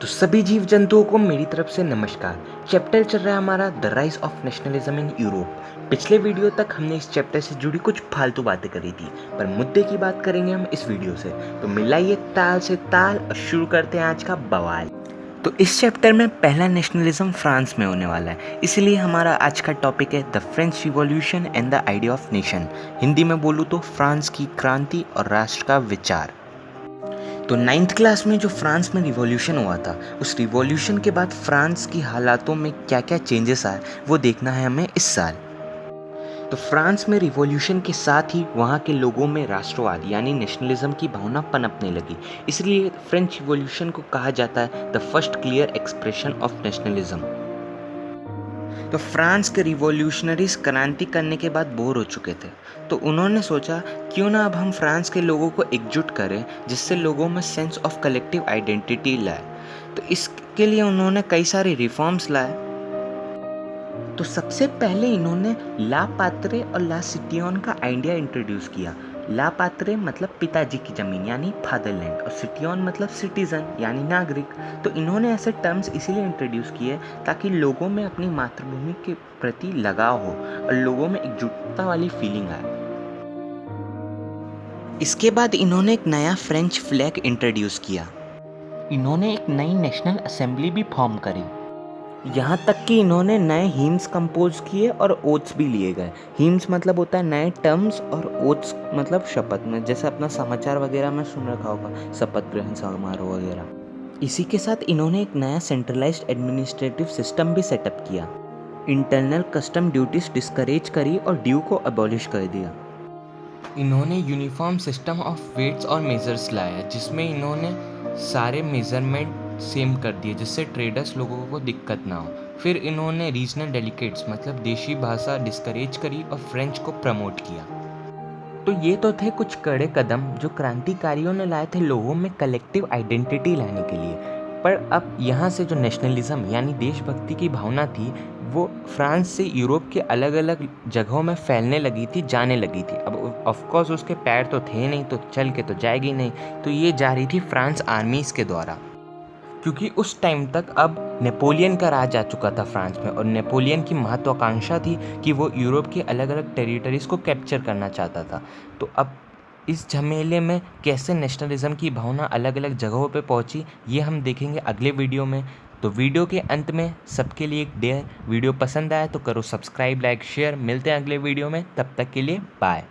तो सभी जीव जंतुओं को मेरी तरफ से नमस्कार। चैप्टर चल रहा है हमारा the rise of nationalism in Europe. पिछले वीडियो तक हमने इस चैप्टर से जुड़ी कुछ फालतू बातें करी थी, पर मुद्दे की बात करेंगे हम इस वीडियो से। तो मिलाइए ताल से ताल और शुरू करते हैं आज का बवाल। तो इस चैप्टर में पहला नेशनलिज्म फ्रांस में होने वाला है, इसलिए हमारा आज का टॉपिक है the French revolution and the idea of nation. Hindi में बोलूँ तो फ्रांस की क्रांति और राष्ट्र का विचार। तो 9th क्लास में जो फ्रांस में रिवॉल्यूशन हुआ था, उस रिवॉल्यूशन के बाद फ्रांस की हालातों में क्या क्या चेंजेस आए वो देखना है हमें इस साल। तो फ्रांस में रिवॉल्यूशन के साथ ही वहाँ के लोगों में राष्ट्रवाद यानी नेशनलिज्म की भावना पनपने लगी, इसलिए फ्रेंच रिवॉल्यूशन को कहा जाता है the first clear expression of nationalism. तो फ्रांस के रिवॉल्यूशनरीज क्रांति करने के बाद बोर हो चुके थे, तो उन्होंने सोचा क्यों ना अब हम फ्रांस के लोगों को एकजुट करें, जिससे लोगों में सेंस ऑफ कलेक्टिव आइडेंटिटी लाए। तो इसके लिए उन्होंने कई सारे रिफॉर्म्स लाए। तो सबसे पहले इन्होंने ला पात्रे और ला सिटियोन का आइडिया इंट्रोड्यूस किया। ला पात्रे मतलब पिताजी की ज़मीन यानी फादरलैंड, और सिटियोन मतलब सिटीज़न यानी नागरिक। तो इन्होंने ऐसे टर्म्स इसीलिए इंट्रोड्यूस किए ताकि लोगों में अपनी मातृभूमि के प्रति लगाव हो और लोगों में एकजुटता वाली फीलिंग आए। इसके बाद इन्होंने एक नया फ्रेंच फ्लैग इंट्रोड्यूस किया। इन्होंने एक नई नेशनल असेंबली भी फॉर्म करी। यहाँ तक कि इन्होंने नए हीम्स कंपोज किए और ओथ्स भी लिए गए। हीम्स मतलब होता है नए टर्म्स, और ओथ्स मतलब शपथ में, जैसे अपना समाचार वगैरह में सुन रखा होगा, शपथ ग्रहण समारोह वगैरह। इसी के साथ इन्होंने एक नया सेंट्रलाइज्ड एडमिनिस्ट्रेटिव सिस्टम भी सेटअप किया। इंटरनल कस्टम ड्यूटीज डिस्करेज करी और ड्यू को अबॉलिश कर दिया। इन्होंने यूनिफॉर्म सिस्टम ऑफ वेट्स और मेजर्स लाया, जिसमें इन्होंने सारे मेजरमेंट सेम कर दिए, जिससे ट्रेडर्स लोगों को दिक्कत ना हो। फिर इन्होंने रीजनल डेलिकेट्स मतलब देशी भाषा डिस्करेज करी और फ्रेंच को प्रमोट किया। तो ये तो थे कुछ कड़े कदम जो क्रांतिकारियों ने लाए थे लोगों में कलेक्टिव आइडेंटिटी लाने के लिए। पर अब यहाँ से जो नेशनलिज्म यानी देशभक्ति की भावना थी, वो फ्रांस से यूरोप के अलग अलग जगहों में फैलने लगी थी, जाने लगी थी। अब ऑफकोर्स उसके पैर तो थे नहीं, तो चल के तो जाएगी नहीं, तो ये जा रही थी फ्रांस आर्मीज़ के द्वारा, क्योंकि उस टाइम तक अब नेपोलियन का राज आ चुका था फ्रांस में, और नेपोलियन की महत्वाकांक्षा थी कि वो यूरोप के अलग अलग टेरिटरीज़ को कैप्चर करना चाहता था। तो अब इस झमेले में कैसे नेशनलिज्म की भावना अलग अलग जगहों पे पहुंची, ये हम देखेंगे अगले वीडियो में। तो वीडियो के अंत में सबके लिए एक डेयर, वीडियो पसंद आया तो करो सब्सक्राइब, लाइक, शेयर। मिलते हैं अगले वीडियो में, तब तक के लिए बाय।